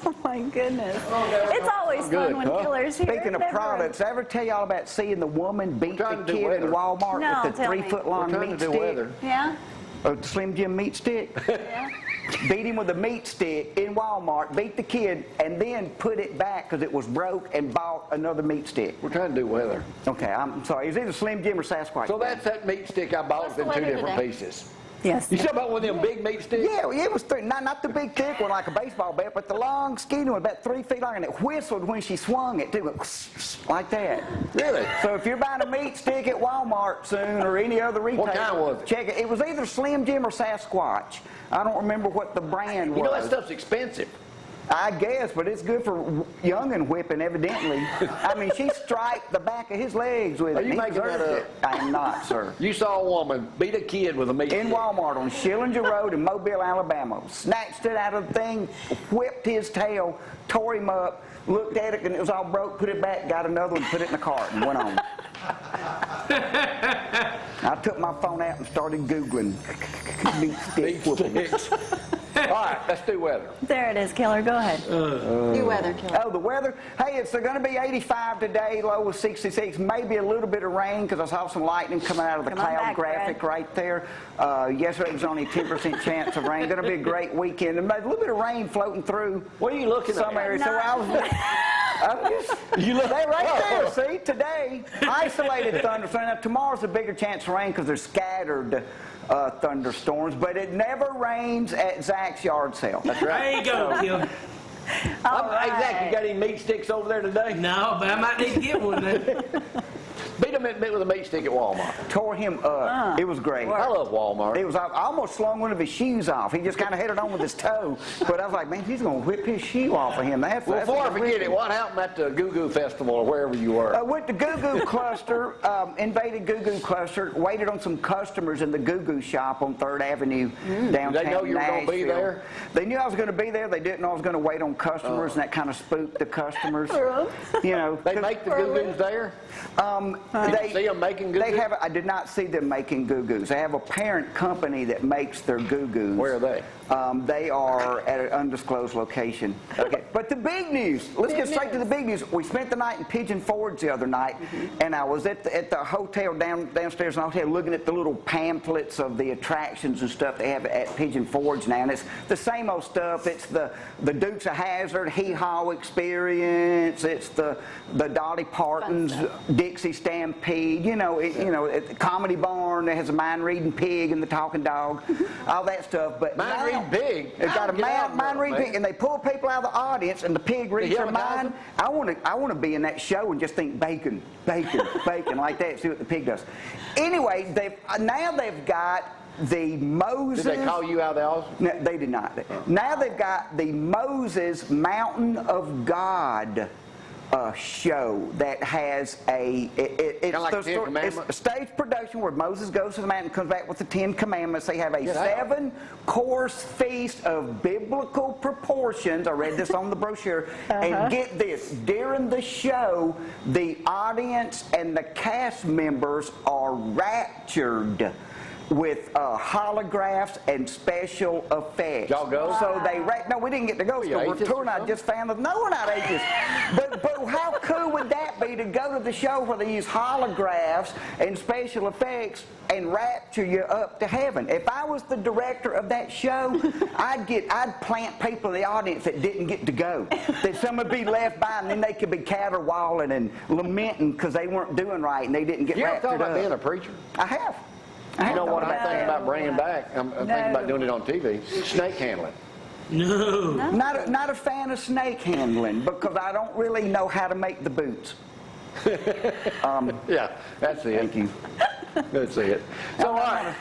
Oh my goodness. It's always fun when Killer's here. Speaking of products, I ever tell y'all about seeing the woman beat the kid in Walmart with the 3-foot-long meat stick? Yeah. A Slim Jim meat stick? Yeah. Beat him with a meat stick in Walmart, beat the kid, and then put it back because it was broke and bought another meat stick. We're trying to do weather. Okay, I'm sorry. Is it a Slim Jim or Sasquatch? So that's that meat stick I bought in 2 different pieces. Yes. You talking about one of them big meat sticks? Yeah, it was not the big thick one like a baseball bat, but the long, skinny one, about 3 feet long, and it whistled when she swung it too, like that. Really? So if you're buying a meat stick at Walmart soon or any other retailer, what kind was it? Check it. It was either Slim Jim or Sasquatch. I don't remember what the brand was. You know that stuff's expensive. I guess, but it's good for young'un whipping, evidently. I mean, she striked the back of his legs with it. Are you making that up? I am not, sir. You saw a woman beat a kid with a meat stick. In Walmart on Schillinger Road in Mobile, Alabama. Snatched it out of the thing, whipped his tail, tore him up, looked at it, and it was all broke, put it back, got another one, put it in the cart, and went on. I took my phone out and started Googling meat stick whoopings. All right, let's do weather. There it is, Killer. Go ahead. Do weather, Killer. Oh, the weather? Hey, it's going to be 85 today, low of 66. Maybe a little bit of rain because I saw some lightning coming out of the cloud graphic right there. Yesterday was only a 10% chance of rain. Going to be a great weekend. And a little bit of rain floating through. What are you looking at? Some areas. So I was you look there, right there. See, today, isolated thunderstorms. Now, tomorrow's a bigger chance of rain because there's scattered thunderstorms, but it never rains at Zach's yard sale. That's right. There you go, Kim. Hey, Zach, you got any meat sticks over there today? No, but I might need to get one then. Beat him with a meat stick at Walmart. Tore him up. It was great. I love Walmart. It was. I almost slung one of his shoes off. He just kind of hit it on with his toe. But I was like, man, he's going to whip his shoe off of him. That's before I forget it, what happened at the Goo Goo Festival or wherever you were? I went to Goo Goo Cluster, invaded Goo Goo Cluster, waited on some customers in the Goo Goo shop on 3rd Avenue downtown. Did they know you were going to be there? They knew I was going to be there. They didn't know I was going to wait on customers, and that kind of spooked the customers. You know, they make the Goo Goos there? Did you see them making Goo Goos? They have. I did not see them making Goo Goos. They have a parent company that makes their Goo Goos. Where are they? They are at an undisclosed location. Okay, but the big news. Let's get straight to the big news. We spent the night in Pigeon Forge the other night, and I was at the hotel downstairs in the hotel looking at the little pamphlets of the attractions and stuff they have at Pigeon Forge now, and it's the same old stuff. It's the Dukes of Hazzard Hee Haw Experience. It's the Dolly Parton's Dixie Stampede. You know, at the Comedy Barn that has a mind-reading pig and the talking dog, all that stuff. But mind-reading pig. It's got a mind-reading pig, and they pull people out of the audience, and the pig reads their mind. I want to be in that show and just think bacon, bacon, bacon like that. See what the pig does. Anyway, now they've got the Moses. Did they call you out of the office? No, they did not. Now they've got the Moses Mountain of God show that has it's a stage production where Moses goes to the mountain and comes back with the 10 Commandments. They have a 7-course feast of biblical proportions. I read this on the brochure. And get this, during the show, the audience and the cast members are raptured with holographs and special effects. Y'all go? So no, we didn't get to go. So we're touring. I just found that no, we're not atheists. But how cool would that be to go to the show where they use holographs and special effects and rapture you up to heaven? If I was the director of that show, I'd plant people in the audience that didn't get to go. That some would be left by, and then they could be caterwauling and lamenting because they weren't doing right and they didn't get raptured up. You ever thought about being a preacher? I have. You know what I'm thinking about bringing back? I'm thinking about doing it on TV. Snake handling. No. Not a fan of snake handling because I don't really know how to make the boots. Yeah, that's it. Thank you. That's it. So, all right,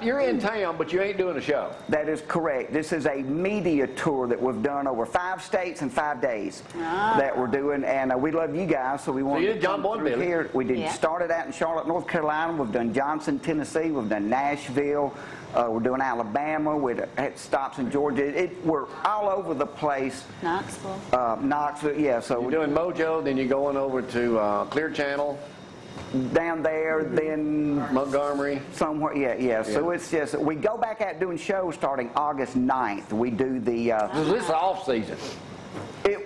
you're in town, but you ain't doing a show. That is correct. This is a media tour that we've done over 5 states in 5 days that we're doing, and we love you guys, so we want to come through here. We did started out in Charlotte, North Carolina. We've done Johnson, Tennessee. We've done Nashville. We're doing Alabama. We had stops in Georgia. We're all over the place. Knoxville. Knoxville, yeah. So you're doing Mojo, then you're going over to Clear Channel. Down there, then Montgomery. Somewhere, yeah. So it's just, we go back out doing shows starting August 9th. We do the... This is off season.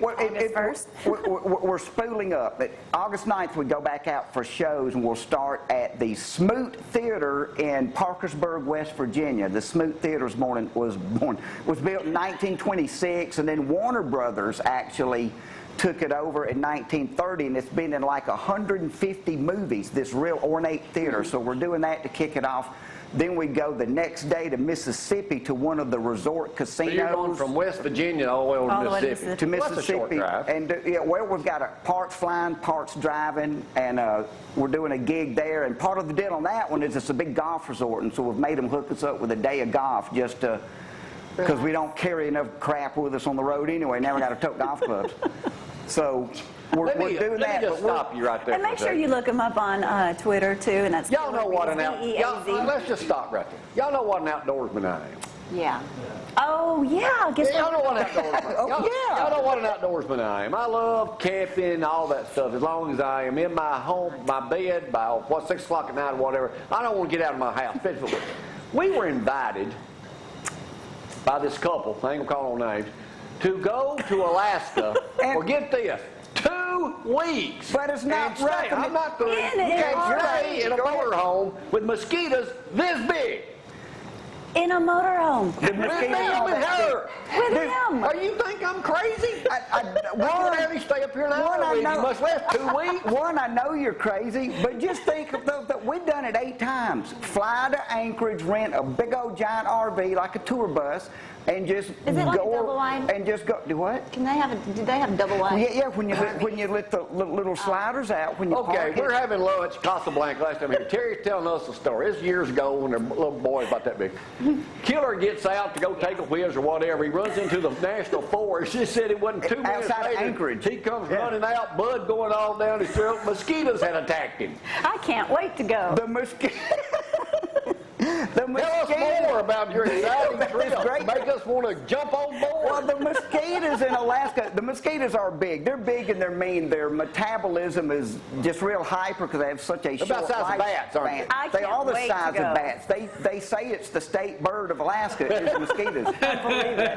August 1st? We're spooling up. August 9th, we go back out for shows, and we'll start at the Smoot Theater in Parkersburg, West Virginia. The Smoot Theater was built in 1926, and then Warner Brothers actually took it over in 1930, and it's been in like 150 movies, this real ornate theater. So we're doing that to kick it off. Then we go the next day to Mississippi to one of the resort casinos. So you're going from West Virginia all the way over to Mississippi. To Mississippi. That's a short drive. And well, we've got parts flying, parts driving, and we're doing a gig there. And part of the deal on that one is it's a big golf resort, and so we've made them hook us up with a day of golf just to, because we don't carry enough crap with us on the road anyway. Now we got to tote golf clubs. So we're doing that. Let me just stop you right there. And make sure you look them up on Twitter too, and that's y'all know what an Beaz. let's just stop right there. Y'all know what an outdoorsman I am. Yeah. Oh yeah. Guess Y'all know what an outdoorsman. Y'all know what an outdoorsman I am. I love camping, all that stuff. As long as I am in my home, my bed by 6 o'clock at night or whatever, I don't want to get out of my house. We were invited by this couple, I ain't gonna call no names, to go to Alaska for, get this, 2 weeks. But it's not right. I'm not going to stay in a motorhome with mosquitoes this big. In a motorhome. With her. With him. Are you think I'm crazy? Why would Abby stay up here now? You must last 2 weeks. One, I know you're crazy, but just think of that we've done it 8 times. Fly to Anchorage, rent a big old giant RV like a tour bus, and just Is it like a double wide? And just go. Do what? Do they have double wide? Yeah. When you let the little sliders out when you Okay, park we're it. having lunch, Casablanca last time here. Terry's telling us a story. It's years ago when their little boy about that big. Killer gets out to go take a whiz or whatever. He runs into the national forest. He said it wasn't 2 minutes outside later. Anchorage. He comes running out, blood going all down his throat. Mosquitoes had attacked him. I can't wait to go. The mosquito. Tell us more about your exciting trip. Make us want to jump on board. Well, the mosquitoes in Alaska, the mosquitoes are big. They're big and they're mean. Their metabolism is just real hyper because they have such a short about the size of bats, aren't they? They are the size of bats. They say it's the state bird of Alaska is the mosquitoes.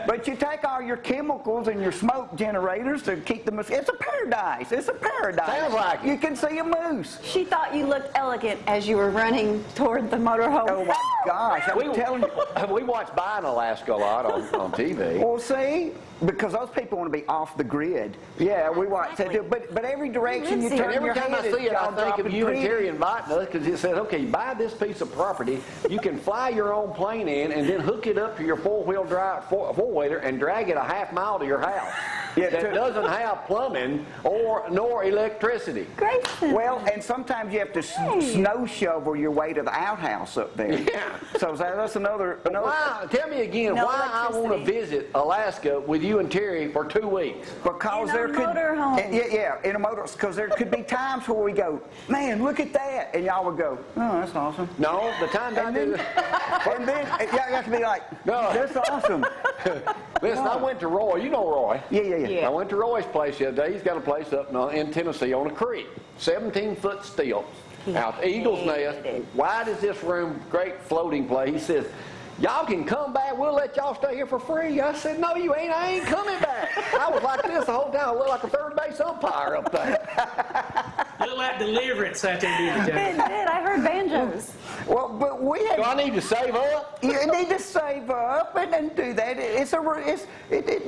But you take all your chemicals and your smoke generators to keep the mosquitoes. It's a paradise. It's a paradise. Sounds like it. You can see a moose. She thought you looked elegant as you were running toward the motorhome. Oh my gosh! I'm telling you. We watch Buying Alaska a lot on TV. Well, see, because those people want to be off the grid. Yeah, we watch that too. But every direction you turn every your time I head, see it, I think of you and Terry inviting us because it says, okay, buy this piece of property. You can fly your own plane in and then hook it up to your four-wheel drive four-wheeler and drag it a half mile to your house. That doesn't have plumbing nor electricity. Great. Well, and sometimes you have to snow shovel your way to the outhouse up there. Yeah. So that's another. Why, tell me again why I want to visit Alaska with you and Terry for 2 weeks. Because in there a could motorhome. Yeah, in a motor. Because there could be times where we go, man, look at that, and y'all would go, oh, that's awesome. No, the time I did. And then y'all got to be like, no, that's awesome. Listen, I went to Roy. You know Roy. Yeah. I went to Roy's place the other day. He's got a place up in Tennessee on a creek. 17-foot stilts. Out the Eagle's Nest. Wide as this room, great floating place. He says, y'all can come back. We'll let y'all stay here for free. I said, no, you ain't. I ain't coming back. I was like this the whole time. I looked like a third base umpire up there. Look like Deliverance out there the other day. It did. I heard banjos. Well, but we have. Do I need to save up? You need to save up and do that.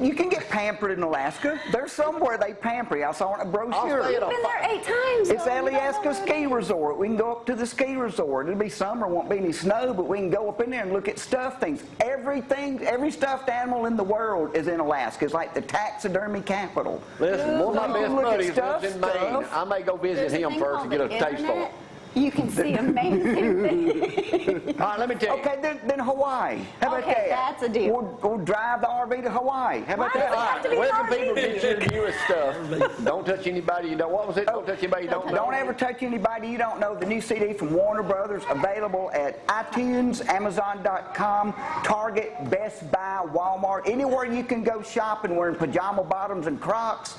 You can get pampered in Alaska. There's somewhere they pamper you. I saw in a brochure. You've been there 8 times. It's Alyeska Ski Resort. We can go up to the ski resort. It'll be summer, won't be any snow, but we can go up in there and look at stuffed things. Every stuffed animal in the world is in Alaska. It's like the taxidermy capital. Listen, one of my best buddies lives in Maine. Stuff. I may go visit him first and get a taste for it. You can see amazing things. All right, let me tell you. Okay, then Hawaii. How about Okay, that? that's a deal. We'll drive the RV to Hawaii. How about Why that? does it have to be Where an can people RV? get you the newest stuff? Don't touch anybody you don't. What was it? Don't touch anybody you don't know. Don't ever touch anybody you don't know. The new CD from Warner Brothers, available at iTunes, Amazon.com, Target, Best Buy, Walmart. Anywhere you can go shopping wearing pajama bottoms and Crocs,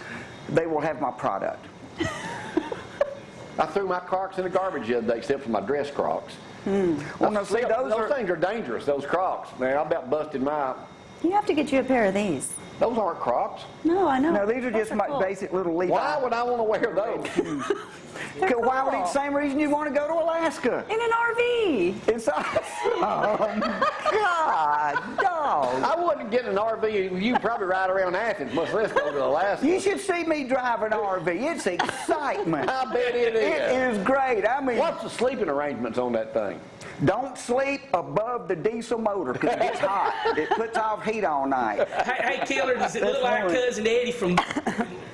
they will have my product. I threw my Crocs in the garbage the other day, except for my dress Crocs. Well, no, see, those things are dangerous, those Crocs. Man, I about busted my... You have to get you a pair of these. Those aren't Crocs. No, I know. No, these are Those just my cool. basic little Levi. Why would I want to wear those? Why would it? Same reason you want to go to Alaska. In an RV. It's awesome. God, dog. I wouldn't get in an RV. You probably ride around Athens, much less go to Alaska. You should see me drive an RV. It's excitement. I bet it is. It is great. I mean, What's the sleeping arrangements on that thing? don't sleep above the diesel motor because it gets hot. It puts off heat all night. Hey, Killer, does it look That's like funny. Cousin Eddie from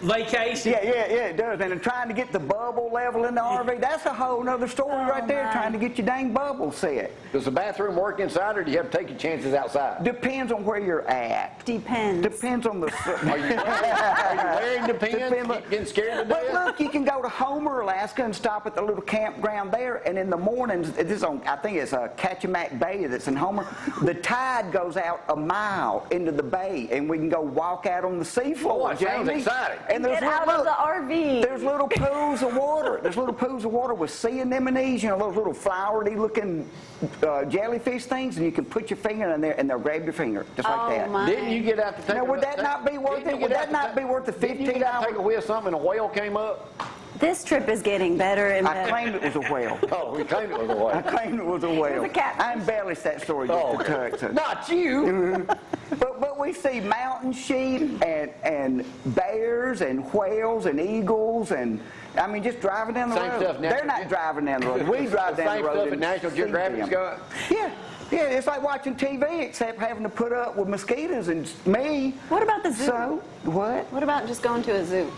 Vacation? Yeah, it does. And trying to get the bubble level in the RV, that's a whole other story right there, my. trying to get your dang bubble set. Does the bathroom work inside, or do you have to take your chances outside? Depends on where you're at. Depends. Depends on the... Are you wearing depends? Getting scared to But death? look, you can go to Homer, Alaska, and stop at the little campground there. And in the mornings, this is on, I think it's Kachemak Bay that's in Homer. The tide goes out a mile into the bay, and we can go walk out on the seafloor. Oh, it sounds Jamie. exciting. And there's Get out of the RV. There's little pools of water. There's little pools of water with sea anemones, you know, those little flowery-looking jellyfish things, and you can put your finger in there, and they'll grab your finger just like that. My. Didn't you get out to take Now, would that not be worth it? Would that not be worth the Didn't you get out to take a $15? whiz something and a whale came up? This trip is getting better and I better. claimed it was a whale. Oh, we claimed it was a I whale. claimed it was a whale. a catfish. I embellished that story just a touch. Not you. But we see mountain sheep and bears and whales and eagles and I mean just driving down the Same road. stuff, They're not driving down the road. We drive down Same the road. stuff at and National see Geographic's them. got. Yeah, it's like watching TV except having to put up with mosquitoes and me. What about the zoo? So what? What about just going to a zoo?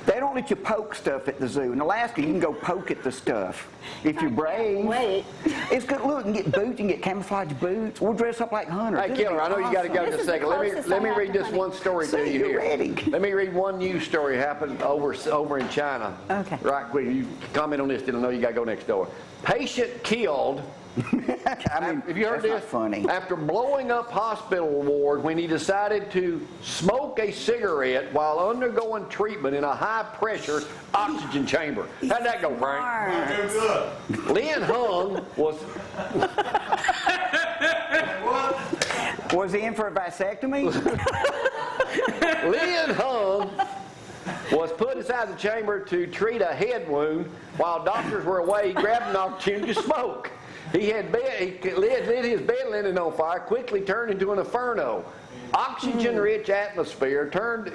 They don't let you poke stuff at the zoo. In Alaska, you can go poke at the stuff if you're brave. Wait. It's good. Look, you can get boots, you can get camouflage boots. We'll dress up like hunters. Hey, This will Killer, be I know you got to go awesome. in a This is second. the Let closest me I read have to this one story to See, you you're here. ready. Let me read one news story happened over in China. Okay. Right quick. You comment on this. Didn't know you got to go next door. Patient killed. I mean, Have you heard that's this? not funny. After blowing up hospital ward when he decided to smoke a cigarette while undergoing treatment in a high-pressure oxygen chamber. How'd that go, Frank? Darn. Lynn Hung was... Was he in for a vasectomy? Lynn Hung was put inside the chamber to treat a head wound while doctors were away. He grabbed an opportunity to smoke. He lit his bed linen on fire, quickly turned into an inferno. Oxygen-rich atmosphere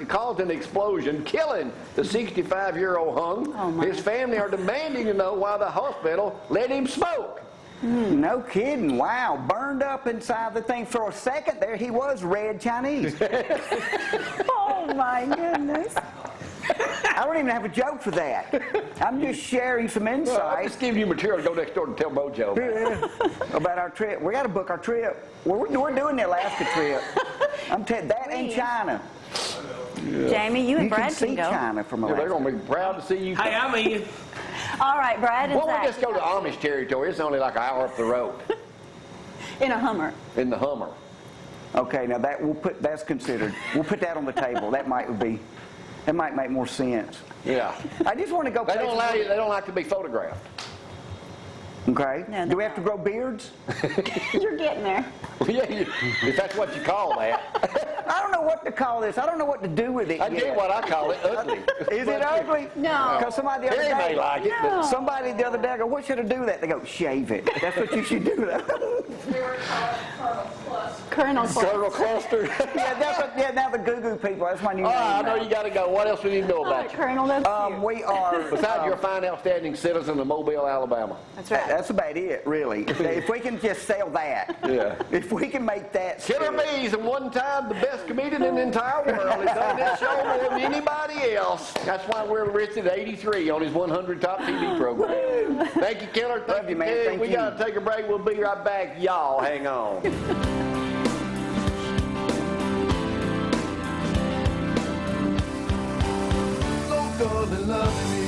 caused an explosion, killing the 65-year-old Hung. Oh, my. His family are demanding to know why the hospital let him smoke. No kidding. Wow. Burned up inside the thing. For a second there, he was red Chinese. Oh my goodness. I don't even have a joke for that. I'm just sharing some I'm insights just giving you material to go next door and tell Mojo about. about our trip. We got to book our trip. We're doing the Alaska trip. I'm telling you, that in China. Jamie, you and You Brad can see go. China from Yeah, they're Alaska. going to be proud to see you. Hey, I'm in. All right, Brad and Well, we Zach. just go to Amish territory. It's only like an hour up the road In a Hummer. in the Hummer. Okay, now that's considered. We'll put that on the table. That might make more sense. Yeah. I just want to go. They don't places- allow you. They don't like to be photographed. Okay. No, Do we they have to grow beards? You're getting there. Yeah, if that's what you call that. I don't know what to call this. I don't know what to do with it I yet. tell you what I call it, ugly. Is it ugly? No. Because somebody the other Harry may day, like it, but somebody the other day, I go, what should I do with that? They go, shave it. That's what you should do. Colonel Clark. Colonel Cluster. Now the goo-goo people. That's my new All name. right, I know now. you got to go. What else we need to know All right, about you? Colonel, that's cute. We are. Besides, you're a fine, outstanding citizen of Mobile, Alabama. That's right. That's about it, really. If we can just sell that. Yeah. If we can make that. Killer sell. Beaz, and one time the best comedian in the entire world. He's done this show more than anybody else. That's why we're listed 83 on his 100 top TV program. Thank you, Killer. Thank Love you, man. Kid. Thank We you. got to take a break. We'll be right back. Y'all hang on. Local and loving me.